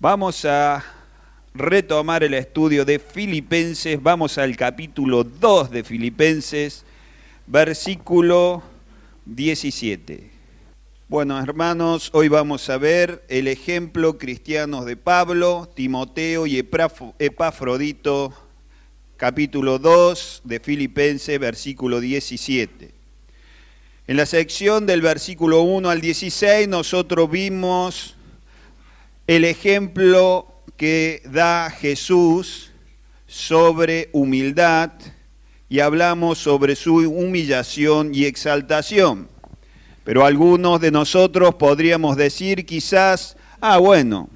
Vamos a retomar el estudio de Filipenses, vamos al capítulo 2 de Filipenses, versículo 17. Bueno, hermanos, hoy vamos a ver el ejemplo cristiano de Pablo, Timoteo y Epafrodito, capítulo 2 de Filipenses, versículo 17. En la sección del versículo 1 al 16 nosotros vimos el ejemplo que da Jesús sobre humildad y hablamos sobre su humillación y exaltación. Pero algunos de nosotros podríamos decir quizás, bueno,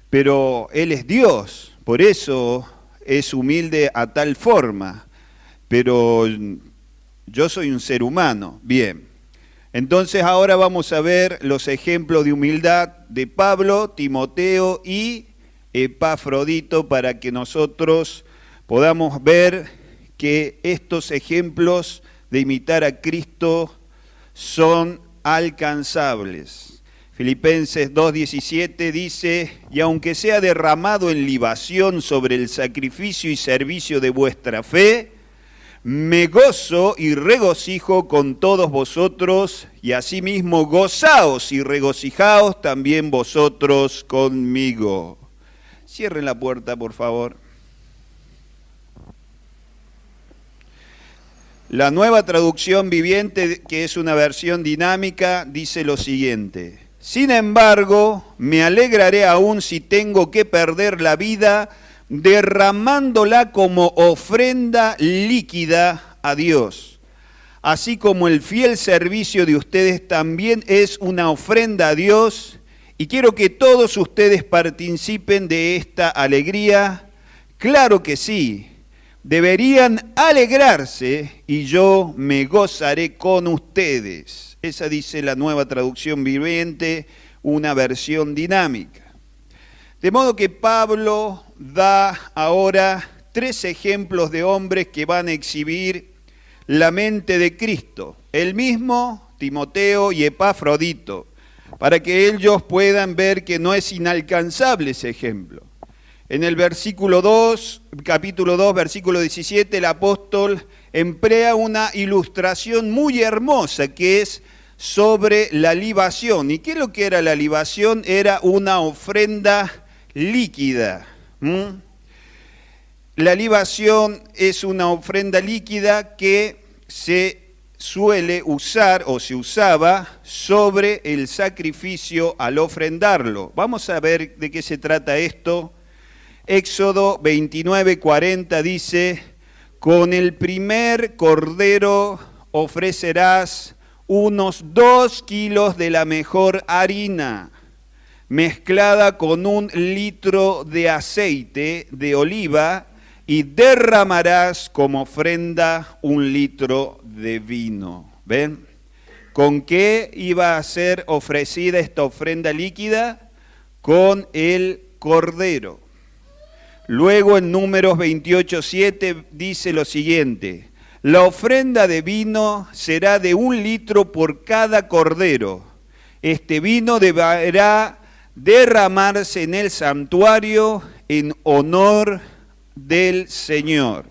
pero Él es Dios, por eso es humilde a tal forma, pero yo soy un ser humano. Bien, entonces ahora vamos a ver los ejemplos de humildad de Pablo, Timoteo y Epafrodito para que nosotros podamos ver que estos ejemplos de imitar a Cristo son alcanzables. Filipenses 2:17 dice: y aunque sea derramado en libación sobre el sacrificio y servicio de vuestra fe, me gozo y regocijo con todos vosotros, y asimismo gozaos y regocijaos también vosotros conmigo. Cierren la puerta, por favor. La Nueva Traducción Viviente, que es una versión dinámica, dice lo siguiente: sin embargo, me alegraré aún si tengo que perder la vida, derramándola como ofrenda líquida a Dios. Así como el fiel servicio de ustedes también es una ofrenda a Dios, y quiero que todos ustedes participen de esta alegría. Claro que sí, deberían alegrarse y yo me gozaré con ustedes. Esa dice la Nueva Traducción Viviente, una versión dinámica. De modo que Pablo da ahora 3 ejemplos de hombres que van a exhibir la mente de Cristo, el mismo, Timoteo y Epafrodito, para que ellos puedan ver que no es inalcanzable ese ejemplo. En el versículo 2, capítulo 2, versículo 17, el apóstol emplea una ilustración muy hermosa que es sobre la libación. ¿Y qué es lo que era la libación? Era una ofrenda líquida. La libación es una ofrenda líquida que se suele usar o se usaba sobre el sacrificio al ofrendarlo. Vamos a ver de qué se trata esto. Éxodo 29:40 dice: con el primer cordero ofrecerás unos 2 kilos de la mejor harina, mezclada con 1 litro de aceite de oliva, y derramarás como ofrenda 1 litro de vino. ¿Ven? ¿Con qué iba a ser ofrecida esta ofrenda líquida? Con el cordero. Luego en Números 28:7 dice lo siguiente: la ofrenda de vino será de 1 litro por cada cordero. Este vino deberá derramarse en el santuario en honor del Señor.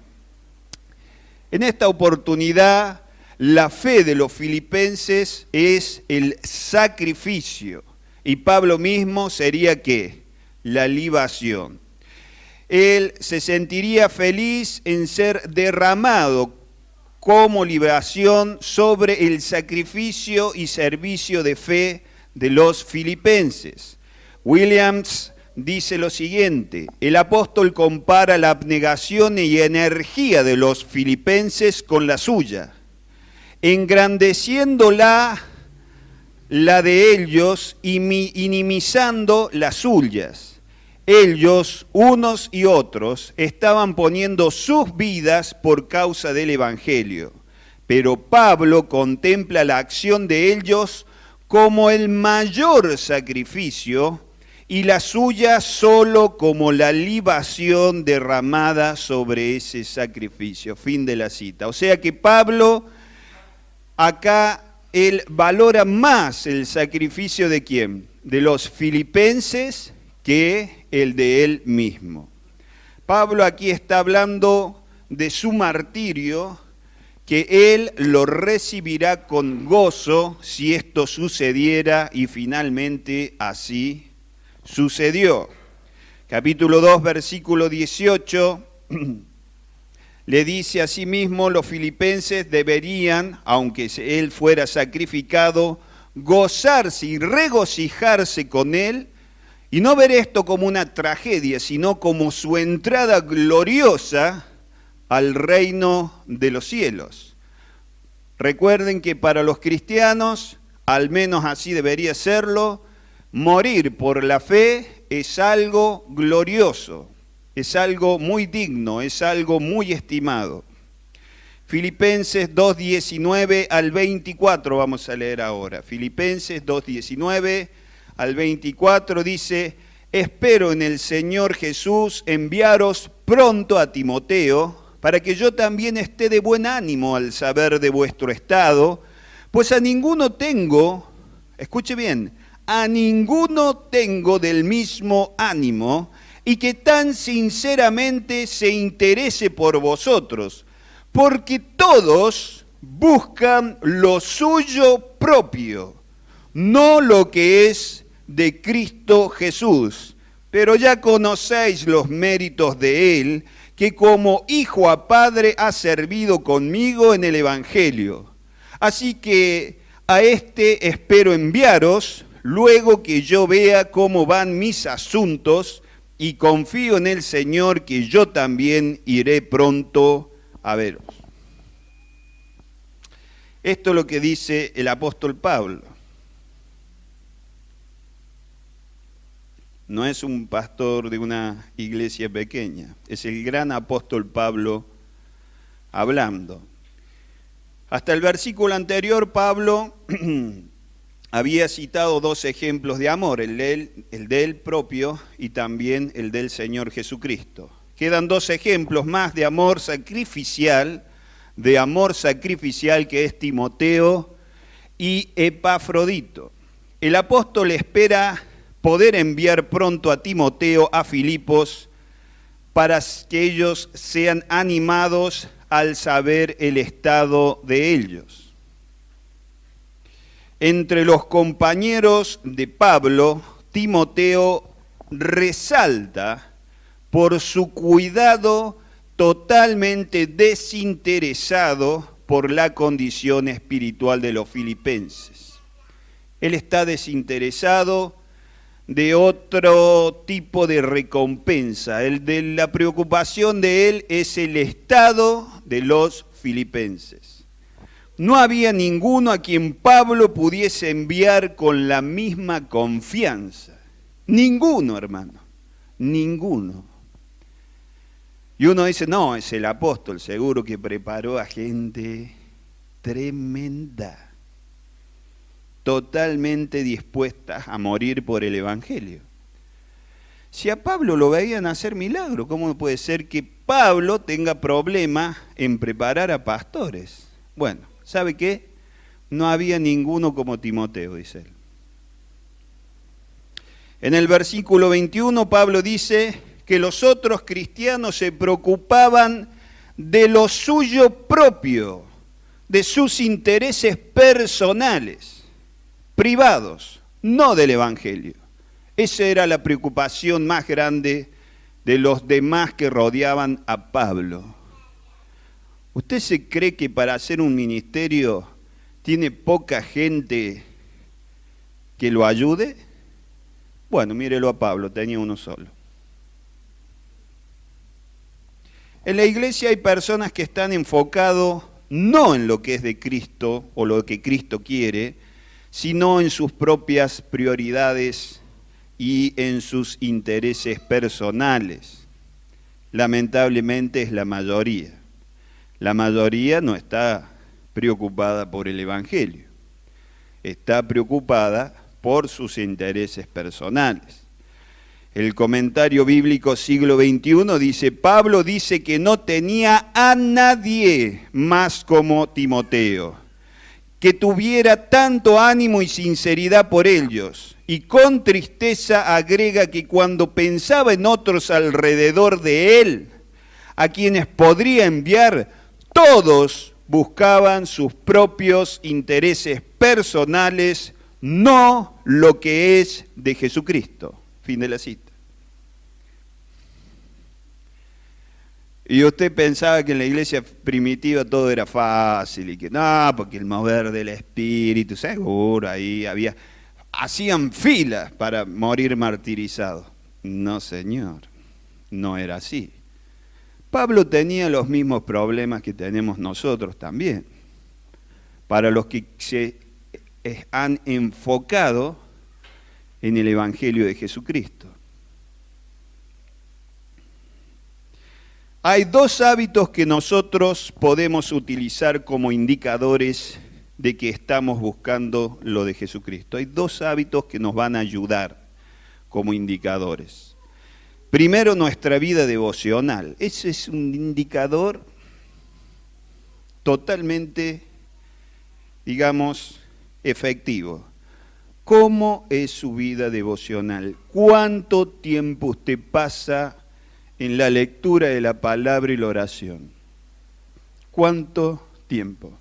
En esta oportunidad, la fe de los filipenses es el sacrificio, y Pablo mismo sería ¿qué? La libación. Él se sentiría feliz en ser derramado como libación sobre el sacrificio y servicio de fe de los filipenses. Williams dice lo siguiente: el apóstol compara la abnegación y energía de los filipenses con la suya, engrandeciéndola la de ellos y minimizando las suyas. Ellos, unos y otros, estaban poniendo sus vidas por causa del Evangelio, pero Pablo contempla la acción de ellos como el mayor sacrificio y la suya solo como la libación derramada sobre ese sacrificio. Fin de la cita. O sea que Pablo acá él valora más el sacrificio de ¿quién? De los filipenses que el de él mismo. Pablo aquí está hablando de su martirio, que él lo recibirá con gozo si esto sucediera, y finalmente así sucedió. Capítulo 2, versículo 18, le dice asimismo, los filipenses deberían, aunque él fuera sacrificado, gozarse y regocijarse con él, y no ver esto como una tragedia, sino como su entrada gloriosa al reino de los cielos. Recuerden que para los cristianos, al menos así debería serlo, morir por la fe es algo glorioso, es algo muy digno, es algo muy estimado. Filipenses 2:19 al 24 vamos a leer ahora. Filipenses 2:19 al 24 dice: espero en el Señor Jesús enviaros pronto a Timoteo, para que yo también esté de buen ánimo al saber de vuestro estado, pues a ninguno tengo, escuche bien, a ninguno tengo del mismo ánimo, y que tan sinceramente se interese por vosotros, porque todos buscan lo suyo propio, no lo que es de Cristo Jesús. Pero ya conocéis los méritos de él, que como hijo a padre ha servido conmigo en el Evangelio. Así que a este espero enviaros, luego que yo vea cómo van mis asuntos, y confío en el Señor que yo también iré pronto a veros. Esto es lo que dice el apóstol Pablo. No es un pastor de una iglesia pequeña, es el gran apóstol Pablo hablando. Hasta el versículo anterior, Pablo había citado dos ejemplos de amor, el de él propio y también el del Señor Jesucristo. Quedan dos ejemplos más de amor sacrificial, que es Timoteo y Epafrodito. El apóstol espera poder enviar pronto a Timoteo a Filipos para que ellos sean animados al saber el estado de ellos. Entre los compañeros de Pablo, Timoteo resalta por su cuidado totalmente desinteresado por la condición espiritual de los filipenses. Él está desinteresado de otro tipo de recompensa. La preocupación de él es el estado de los filipenses. No había ninguno a quien Pablo pudiese enviar con la misma confianza. Ninguno, hermano, ninguno. Y uno dice, no, es el apóstol, seguro que preparó a gente tremenda, totalmente dispuestas a morir por el Evangelio. Si a Pablo lo veían hacer milagros, ¿cómo puede ser que Pablo tenga problema en preparar a pastores? Bueno, ¿sabe qué? No había ninguno como Timoteo, dice él. En el versículo 21, Pablo dice que los otros cristianos se preocupaban de lo suyo propio, de sus intereses personales, privados, no del Evangelio. Esa era la preocupación más grande de los demás que rodeaban a Pablo. ¿Usted se cree que para hacer un ministerio tiene poca gente que lo ayude? Bueno, mírelo a Pablo, tenía uno solo. En la iglesia hay personas que están enfocados no en lo que es de Cristo o lo que Cristo quiere, sino en sus propias prioridades y en sus intereses personales. Lamentablemente es la mayoría. La mayoría no está preocupada por el Evangelio, está preocupada por sus intereses personales. El comentario bíblico siglo XXI dice, Pablo dice que no tenía a nadie más como Timoteo, que tuviera tanto ánimo y sinceridad por ellos. Y con tristeza agrega que cuando pensaba en otros alrededor de él, a quienes podría enviar, todos buscaban sus propios intereses personales, no lo que es de Jesucristo. Fin de la cita. Y usted pensaba que en la iglesia primitiva todo era fácil y que no, porque el mover del Espíritu, seguro, ahí hacían filas para morir martirizados. No, señor, no era así. Pablo tenía los mismos problemas que tenemos nosotros también. Para los que se han enfocado en el Evangelio de Jesucristo. Hay dos hábitos que nosotros podemos utilizar como indicadores de que estamos buscando lo de Jesucristo. Hay dos hábitos que nos van a ayudar como indicadores. Primero, nuestra vida devocional. Ese es un indicador totalmente, digamos, efectivo. ¿Cómo es su vida devocional? ¿Cuánto tiempo usted pasa en la lectura de la palabra y la oración? ¿Cuánto tiempo?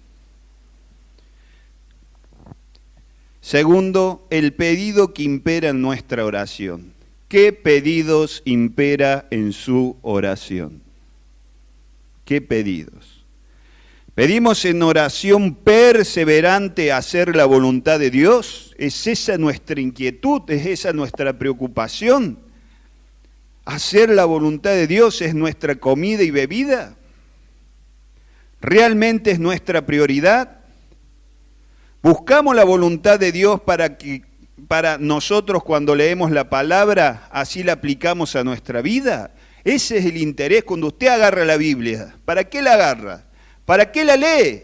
Segundo, el pedido que impera en nuestra oración. ¿Qué pedidos impera en su oración? ¿Qué pedidos? ¿Pedimos en oración perseverante hacer la voluntad de Dios? ¿Es esa nuestra inquietud? ¿Es esa nuestra preocupación? ¿Hacer la voluntad de Dios es nuestra comida y bebida? ¿Realmente es nuestra prioridad? ¿Buscamos la voluntad de Dios para nosotros cuando leemos la palabra, así la aplicamos a nuestra vida? Ese es el interés cuando usted agarra la Biblia. ¿Para qué la agarra? ¿Para qué la lee?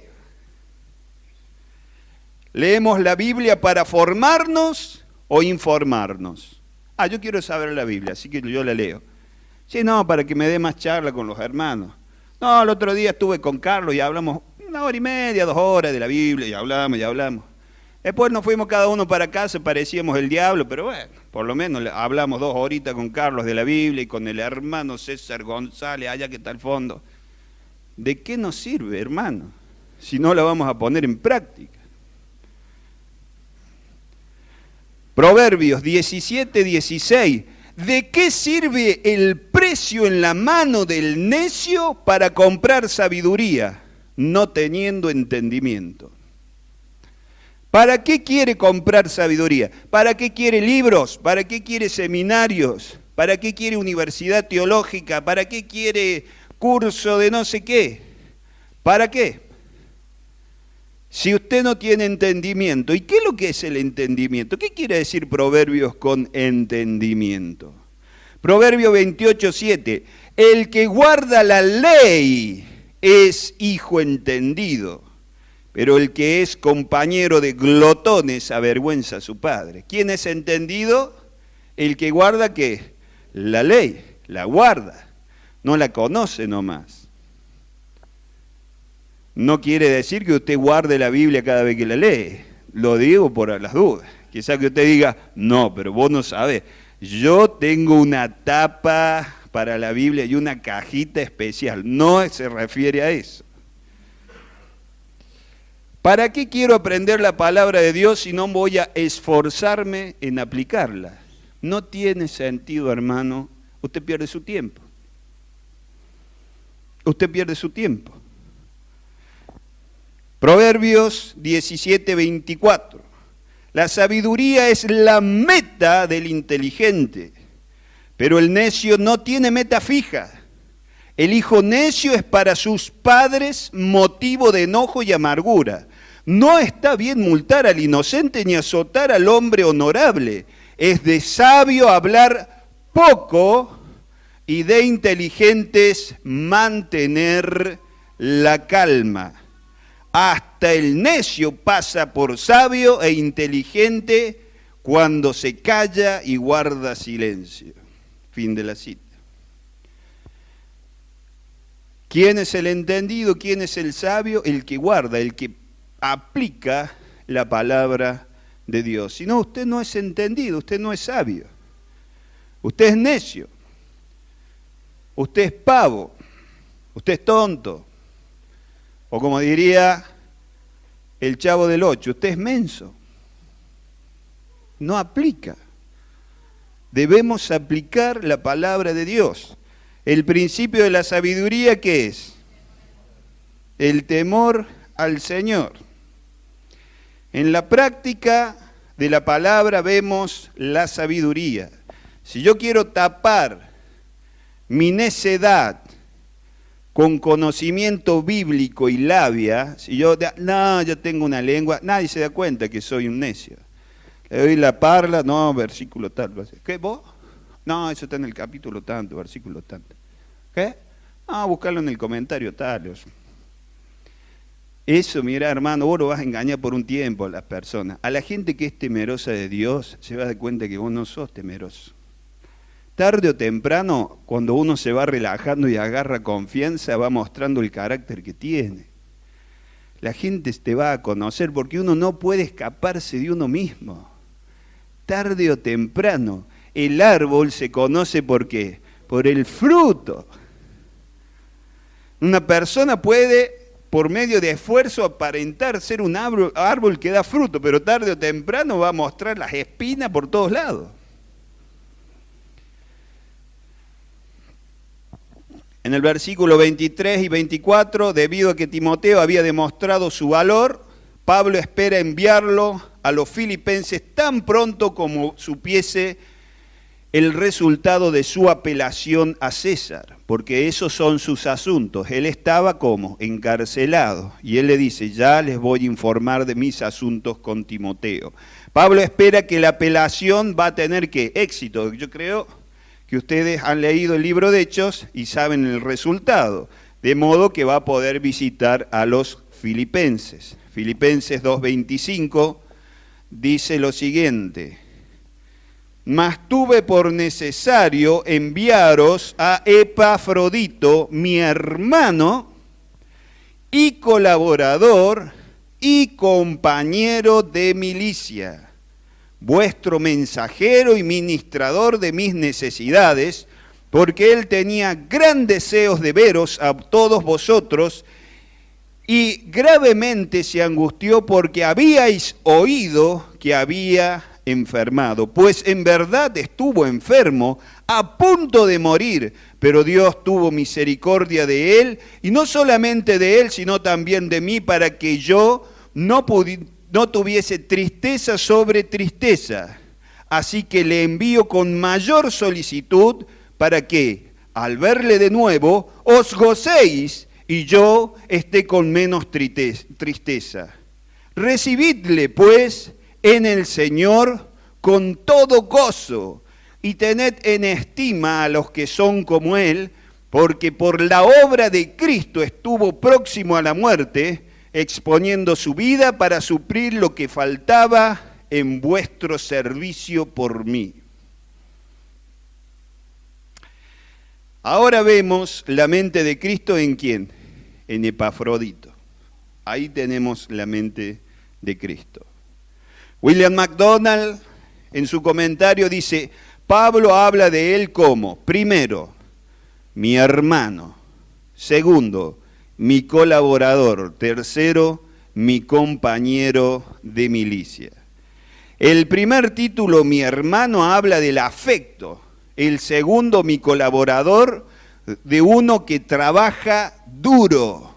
¿Leemos la Biblia para formarnos o informarnos? Yo quiero saber la Biblia, así que yo la leo. Sí, no, para que me dé más charla con los hermanos. No, el otro día estuve con Carlos y hablamos 1 hora y media, 2 horas de la Biblia, y hablamos. Después nos fuimos cada uno para casa, parecíamos el diablo, pero bueno, por lo menos hablamos 2 horitas con Carlos de la Biblia y con el hermano César González, allá que está al fondo. ¿De qué nos sirve, hermano, si no la vamos a poner en práctica? Proverbios 17:16. ¿De qué sirve el precio en la mano del necio para comprar sabiduría, no teniendo entendimiento? ¿Para qué quiere comprar sabiduría? ¿Para qué quiere libros? ¿Para qué quiere seminarios? ¿Para qué quiere universidad teológica? ¿Para qué quiere curso de no sé qué? ¿Para qué? Si usted no tiene entendimiento. ¿Y qué es lo que es el entendimiento? ¿Qué quiere decir Proverbios con entendimiento? Proverbio 28:7. El que guarda la ley es hijo entendido, pero el que es compañero de glotones avergüenza a su padre. ¿Quién es entendido? El que guarda, ¿qué? La ley, la guarda, no la conoce nomás. No quiere decir que usted guarde la Biblia cada vez que la lee. Lo digo por las dudas. Quizá que usted diga, no, pero vos no sabés. Yo tengo una tapa para la Biblia y una cajita especial. No se refiere a eso. ¿Para qué quiero aprender la palabra de Dios si no voy a esforzarme en aplicarla? No tiene sentido, hermano. Usted pierde su tiempo. Usted pierde su tiempo. Proverbios 17:24. La sabiduría es la meta del inteligente, pero el necio no tiene meta fija. El hijo necio es para sus padres motivo de enojo y amargura. No está bien multar al inocente ni azotar al hombre honorable. Es de sabio hablar poco y de inteligentes mantener la calma. Hasta el necio pasa por sabio e inteligente cuando se calla y guarda silencio. Fin de la cita. ¿Quién es el entendido? ¿Quién es el sabio? El que guarda, el que aplica la palabra de Dios. Si no, usted no es entendido, usted no es sabio. Usted es necio. Usted es pavo. Usted es tonto. O como diría el Chavo del Ocho, usted es menso. No aplica. Debemos aplicar la palabra de Dios. El principio de la sabiduría, ¿qué es? El temor al Señor. En la práctica de la palabra vemos la sabiduría. Si yo quiero tapar mi necedad con conocimiento bíblico y labia, si yo tengo una lengua, nadie se da cuenta que soy un necio. Le doy la parla, no, versículo tal. ¿Qué, vos? No, eso está en el capítulo tanto, versículo tanto. ¿Qué? Buscarlo en el comentario tal. Eso, mira, hermano, vos lo vas a engañar por un tiempo a las personas. A la gente que es temerosa de Dios se va a dar cuenta que vos no sos temeroso. Tarde o temprano, cuando uno se va relajando y agarra confianza, va mostrando el carácter que tiene. La gente te va a conocer porque uno no puede escaparse de uno mismo. Tarde o temprano, el árbol se conoce ¿por qué? Por el fruto. Una persona puede, por medio de esfuerzo, aparentar ser un árbol que da fruto, pero tarde o temprano va a mostrar las espinas por todos lados. En el versículo 23 y 24, debido a que Timoteo había demostrado su valor, Pablo espera enviarlo a los filipenses tan pronto como supiese el resultado de su apelación a César, porque esos son sus asuntos. Él estaba como encarcelado y él le dice, ya les voy a informar de mis asuntos con Timoteo. Pablo espera que la apelación va a tener ¿qué? Éxito. Yo creo que ustedes han leído el libro de Hechos y saben el resultado, de modo que va a poder visitar a los filipenses. Filipenses 2:25 dice lo siguiente: mas tuve por necesario enviaros a Epafrodito, mi hermano y colaborador y compañero de milicia, vuestro mensajero y ministrador de mis necesidades, porque él tenía gran deseos de veros a todos vosotros, y gravemente se angustió porque habíais oído que había enfermado, pues en verdad estuvo enfermo, a punto de morir, pero Dios tuvo misericordia de él, y no solamente de él, sino también de mí, para que yo no tuviese tristeza sobre tristeza. Así que le envío con mayor solicitud, para que, al verle de nuevo, os gocéis, y yo esté con menos tristeza. Recibidle, pues, en el Señor con todo gozo, y tened en estima a los que son como Él, porque por la obra de Cristo estuvo próximo a la muerte, exponiendo su vida para suplir lo que faltaba en vuestro servicio por mí. Ahora vemos la mente de Cristo ¿en quién? En Epafrodito. Ahí tenemos la mente de Cristo. William MacDonald en su comentario dice, Pablo habla de él como, primero, mi hermano, segundo, mi colaborador, tercero, mi compañero de milicia. El primer título, mi hermano, habla del afecto. El segundo, mi colaborador, de uno que trabaja duro.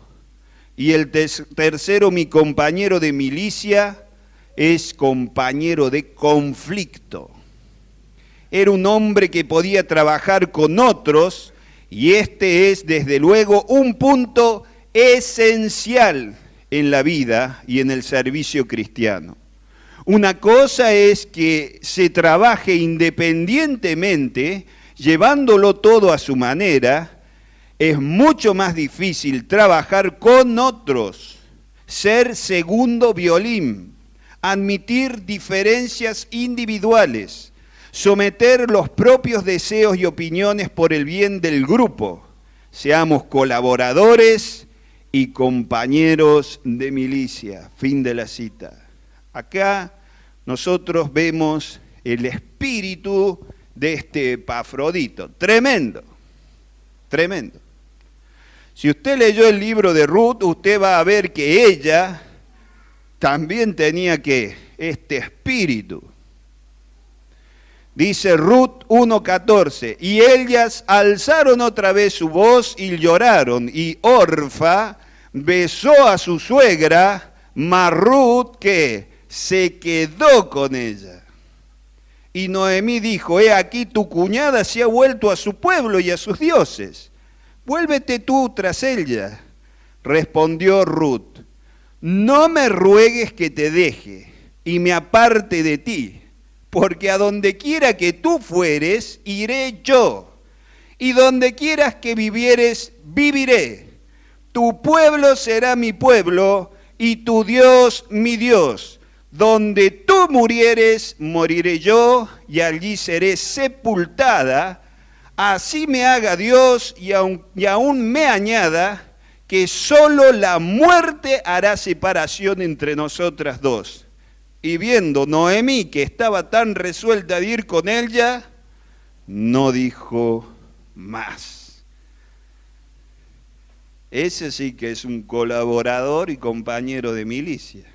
Y el tercero, mi compañero de milicia, es compañero de conflicto. Era un hombre que podía trabajar con otros, y este es, desde luego, un punto esencial en la vida y en el servicio cristiano. Una cosa es que se trabaje independientemente, llevándolo todo a su manera. Es mucho más difícil trabajar con otros, ser segundo violín, admitir diferencias individuales, someter los propios deseos y opiniones por el bien del grupo. Seamos colaboradores y compañeros de milicia. Fin de la cita. Acá nosotros vemos el espíritu de este Epafrodito. Tremendo, tremendo. Si usted leyó el libro de Ruth, usted va a ver que ella también tenía este espíritu. Dice Ruth 1:14, y ellas alzaron otra vez su voz y lloraron, y Orfa besó a su suegra, mas Ruth, que se quedó con ella. Y Noemí dijo, he aquí tu cuñada se ha vuelto a su pueblo y a sus dioses. Vuélvete tú tras ella. Respondió Ruth, no me ruegues que te deje y me aparte de ti, porque a donde quiera que tú fueres, iré yo, y donde quieras que vivieres, viviré. Tu pueblo será mi pueblo, y tu Dios mi Dios. Donde tú murieres, moriré yo, y allí seré sepultada. Así me haga Dios, y aún me añada, que solo la muerte hará separación entre nosotras dos. Y viendo Noemí que estaba tan resuelta de ir con ella, no dijo más. Ese sí que es un colaborador y compañero de milicia.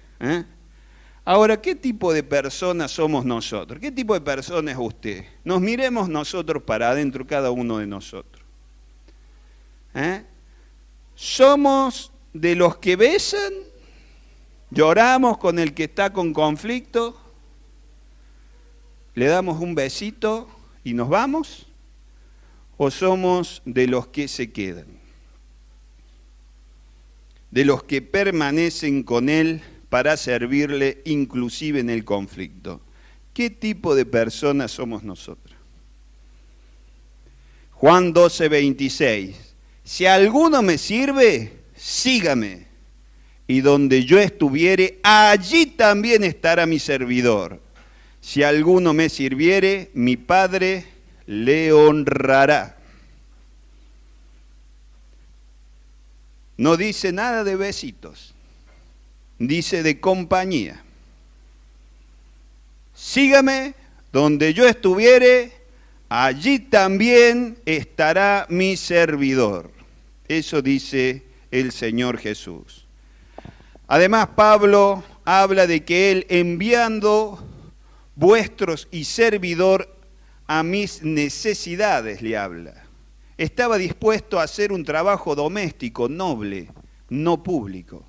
Ahora, ¿qué tipo de personas somos nosotros? ¿Qué tipo de persona es usted? Nos miremos nosotros para adentro, cada uno de nosotros. ¿Somos de los que besan? ¿Lloramos con el que está con conflicto? ¿Le damos un besito y nos vamos? ¿O somos de los que se quedan? De los que permanecen con él para servirle inclusive en el conflicto. ¿Qué tipo de personas somos nosotros? Juan 12:26. Si alguno me sirve, sígame. Y donde yo estuviere, allí también estará mi servidor. Si alguno me sirviere, mi Padre le honrará. No dice nada de besitos, dice de compañía. Sígame, donde yo estuviere, allí también estará mi servidor. Eso dice el Señor Jesús. Además, Pablo habla de que él, enviando vuestros y servidor a mis necesidades, le habla. Estaba dispuesto a hacer un trabajo doméstico, noble, no público.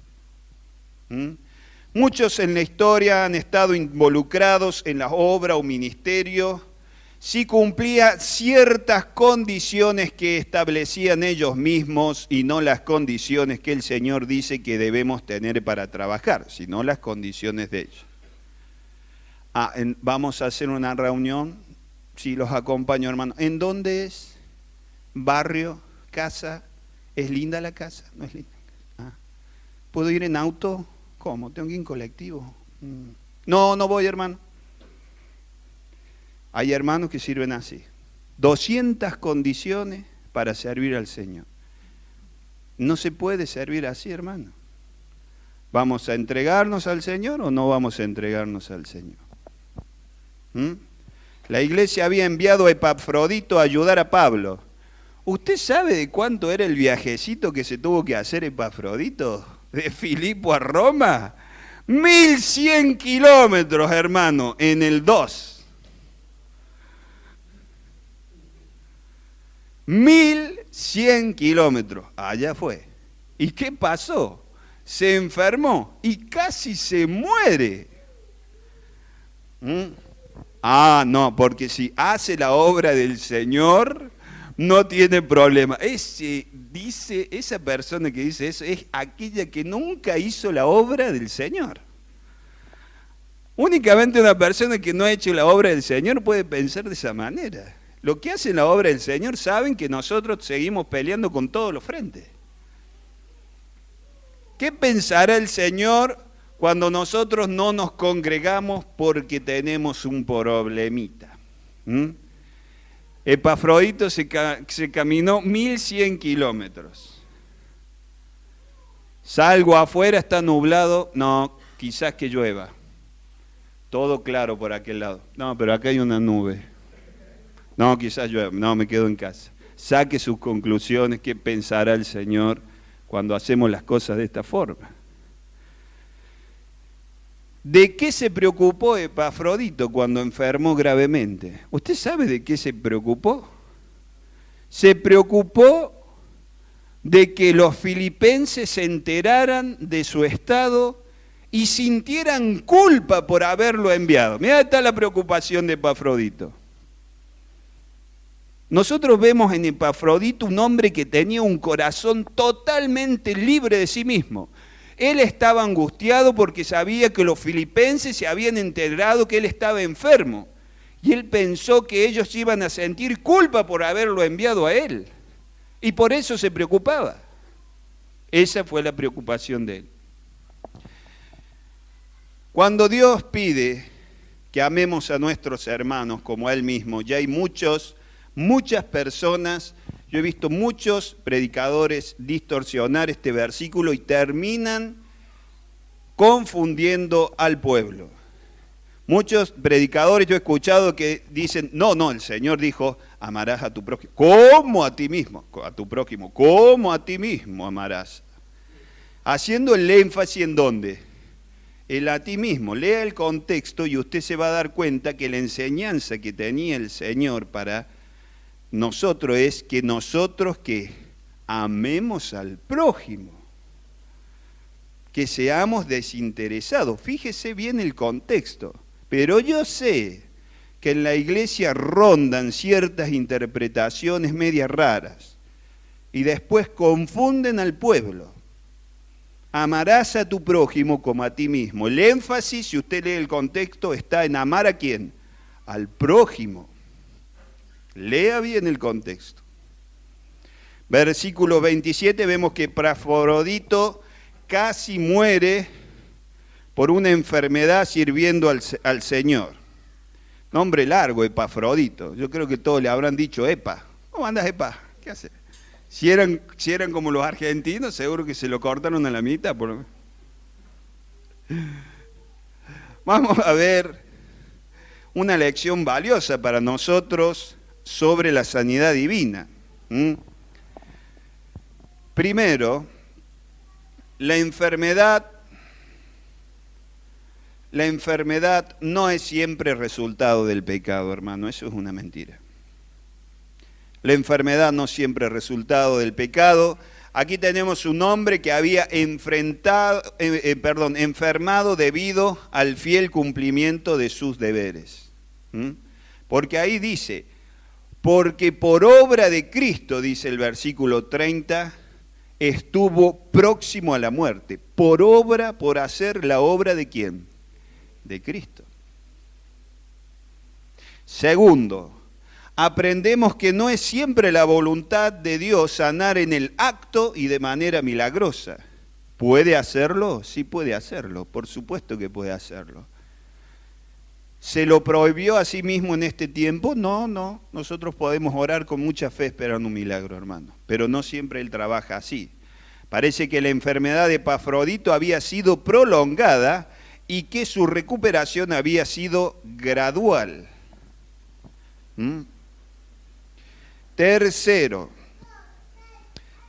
Muchos en la historia han estado involucrados en la obra o ministerio si cumplía ciertas condiciones que establecían ellos mismos y no las condiciones que el Señor dice que debemos tener para trabajar, sino las condiciones de ellos. Vamos a hacer una reunión, sí, los acompaño, hermano. ¿En dónde es? ¿Barrio? ¿Casa? ¿Es linda la casa? ¿No es linda? ¿Puedo ir en auto? ¿Cómo? ¿Tengo que ir en colectivo? No, no voy, hermano. Hay hermanos que sirven así. 200 condiciones para servir al Señor. No se puede servir así, hermano. ¿Vamos a entregarnos al Señor o no vamos a entregarnos al Señor? La iglesia había enviado a Epafrodito a ayudar a Pablo. ¿Usted sabe de cuánto era el viajecito que se tuvo que hacer Epafrodito? De Filipo a Roma. 1100 kilómetros, hermano, en el 2. 1100 kilómetros, allá fue. ¿Y qué pasó? Se enfermó y casi se muere. No, porque si hace la obra del Señor, no tiene problema. Esa persona que dice eso es aquella que nunca hizo la obra del Señor. Únicamente una persona que no ha hecho la obra del Señor puede pensar de esa manera. Los que hacen la obra del Señor saben que nosotros seguimos peleando con todos los frentes. ¿Qué pensará el Señor cuando nosotros no nos congregamos porque tenemos un problemita? Epafrodito se caminó 1100 kilómetros. Salgo afuera, está nublado, no, quizás que llueva. Todo claro por aquel lado. No, pero acá hay una nube. No, quizás llueva, no, me quedo en casa. Saque sus conclusiones, qué pensará el Señor cuando hacemos las cosas de esta forma. ¿De qué se preocupó Epafrodito cuando enfermó gravemente? ¿Usted sabe de qué se preocupó? Se preocupó de que los filipenses se enteraran de su estado y sintieran culpa por haberlo enviado. Mirá, está la preocupación de Epafrodito. Nosotros vemos en Epafrodito un hombre que tenía un corazón totalmente libre de sí mismo. Él estaba angustiado porque sabía que los filipenses se habían enterado que él estaba enfermo. Y él pensó que ellos iban a sentir culpa por haberlo enviado a él. Y por eso se preocupaba. Esa fue la preocupación de él. Cuando Dios pide que amemos a nuestros hermanos como a Él mismo, ya hay muchas personas, yo he visto muchos predicadores distorsionar este versículo y terminan confundiendo al pueblo. Muchos predicadores yo he escuchado que dicen, no, el Señor dijo, amarás a tu prójimo, como a ti mismo, a tu prójimo, como a ti mismo amarás. Haciendo el énfasis en dónde. El a ti mismo, lea el contexto y usted se va a dar cuenta que la enseñanza que tenía el Señor para nosotros es que nosotros que amemos al prójimo, que seamos desinteresados. Fíjese bien el contexto, pero yo sé que en la iglesia rondan ciertas interpretaciones medias raras y después confunden al pueblo. Amarás a tu prójimo como a ti mismo. El énfasis, si usted lee el contexto, está en amar a quién, al prójimo. Lea bien el contexto. Versículo 27, vemos que Epafrodito casi muere por una enfermedad sirviendo al Señor. Nombre largo, Epafrodito. Yo creo que todos le habrán dicho Epa. ¿Cómo andas, Epa? ¿Qué haces? Si eran como los argentinos, seguro que se lo cortaron a la mitad. Vamos a ver una lección valiosa para nosotros sobre la sanidad divina. Primero, la enfermedad no es siempre resultado del pecado, hermano, eso es una mentira. La enfermedad no siempre es resultado del pecado. Aquí tenemos un hombre que había enfermado debido al fiel cumplimiento de sus deberes. Porque ahí dice, porque por obra de Cristo, dice el versículo 30, estuvo próximo a la muerte. Por hacer la obra de ¿quién? De Cristo. Segundo, aprendemos que no es siempre la voluntad de Dios sanar en el acto y de manera milagrosa. ¿Puede hacerlo? Sí puede hacerlo, por supuesto que puede hacerlo. ¿Se lo prohibió a sí mismo en este tiempo? No. Nosotros podemos orar con mucha fe esperando un milagro, hermano. Pero no siempre Él trabaja así. Parece que la enfermedad de Epafrodito había sido prolongada y que su recuperación había sido gradual. Tercero,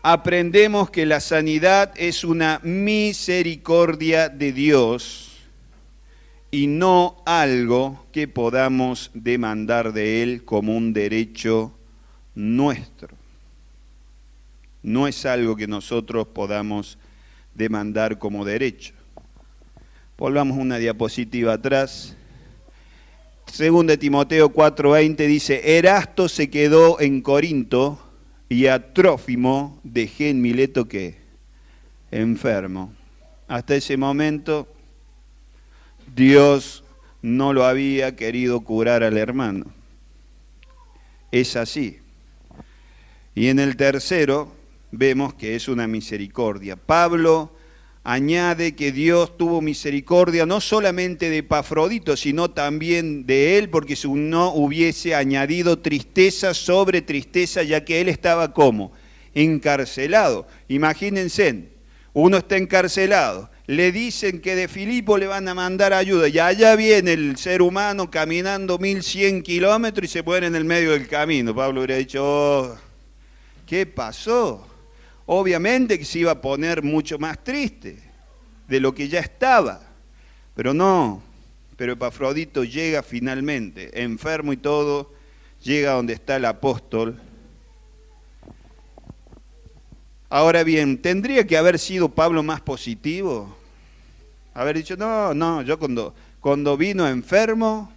aprendemos que la sanidad es una misericordia de Dios y no algo que podamos demandar de Él como un derecho nuestro. No es algo que nosotros podamos demandar como derecho. Volvamos una diapositiva atrás. 2 Timoteo 4:20 dice, Erasto se quedó en Corinto y a Trófimo dejé en Mileto ¿qué? Enfermo. Hasta ese momento Dios no lo había querido curar al hermano. Es así. Y en el tercero vemos que es una misericordia. Pablo añade que Dios tuvo misericordia no solamente de Epafrodito, sino también de él, porque si no hubiese añadido tristeza sobre tristeza, ya que él estaba como encarcelado. Imagínense, Uno está encarcelado. Le dicen que de Filipo le van a mandar ayuda. Y allá viene el ser humano caminando 1100 kilómetros y se pone en el medio del camino. Pablo hubiera dicho, oh, ¿qué pasó? Obviamente que se iba a poner mucho más triste de lo que ya estaba. Pero no, pero Epafrodito llega finalmente, enfermo y todo, llega donde está el apóstol. Ahora bien, ¿tendría que haber sido Pablo más positivo? Haber dicho, no, yo cuando vino enfermo,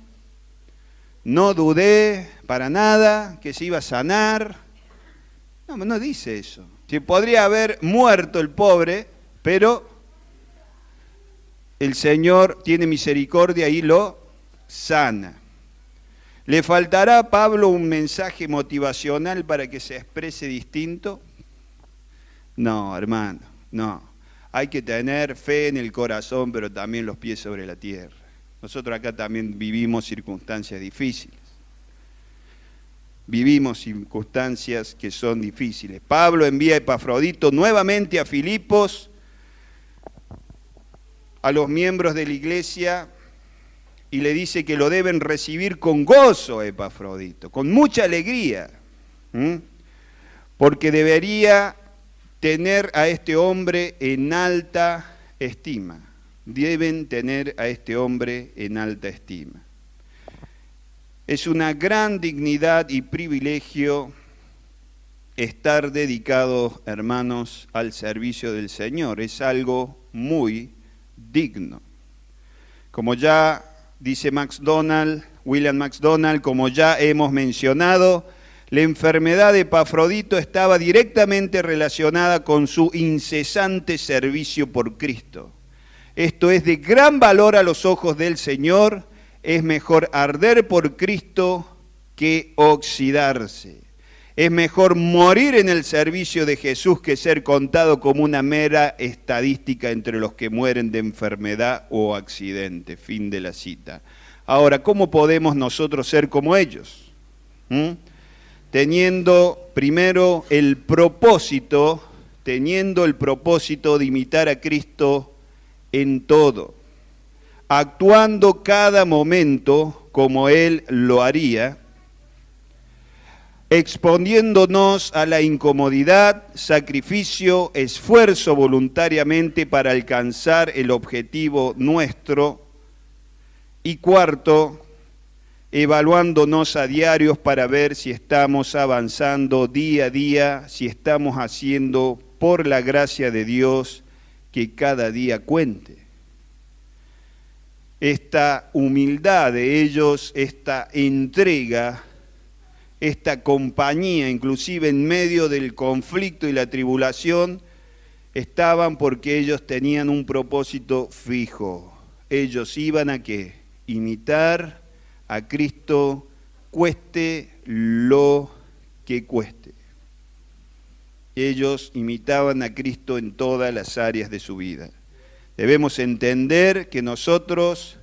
no dudé para nada que se iba a sanar. No dice eso. Sí, podría haber muerto el pobre, pero el Señor tiene misericordia y lo sana. ¿Le faltará a Pablo un mensaje motivacional para que se exprese distinto? No, hermano, no. Hay que tener fe en el corazón, pero también los pies sobre la tierra. Nosotros acá también vivimos circunstancias difíciles. Vivimos circunstancias que son difíciles. Pablo envía a Epafrodito nuevamente a Filipos, a los miembros de la iglesia, y le dice que lo deben recibir con gozo, Epafrodito, con mucha alegría, porque debería tener a este hombre en alta estima. Deben tener a este hombre en alta estima. Es una gran dignidad y privilegio estar dedicado, hermanos, al servicio del Señor. Es algo muy digno. Como ya dice William MacDonald, como ya hemos mencionado, la enfermedad de Epafrodito estaba directamente relacionada con su incesante servicio por Cristo. Esto es de gran valor a los ojos del Señor. Es mejor arder por Cristo que oxidarse. Es mejor morir en el servicio de Jesús que ser contado como una mera estadística entre los que mueren de enfermedad o accidente. Fin de la cita. Ahora, ¿cómo podemos nosotros ser como ellos? Teniendo primero el propósito de imitar a Cristo en todo, actuando cada momento como Él lo haría, exponiéndonos a la incomodidad, sacrificio, esfuerzo voluntariamente para alcanzar el objetivo nuestro, y cuarto, evaluándonos a diarios para ver si estamos avanzando día a día, si estamos haciendo por la gracia de Dios que cada día cuente. Esta humildad de ellos, esta entrega, esta compañía, inclusive en medio del conflicto y la tribulación, estaban porque ellos tenían un propósito fijo. Ellos iban a ¿qué? Imitar a Cristo, cueste lo que cueste. Ellos imitaban a Cristo en todas las áreas de su vida. Debemos entender que nosotros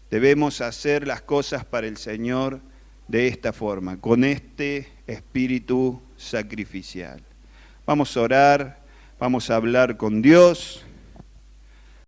debemos hacer las cosas para el Señor de esta forma, con este espíritu sacrificial. Vamos a orar, vamos a hablar con Dios.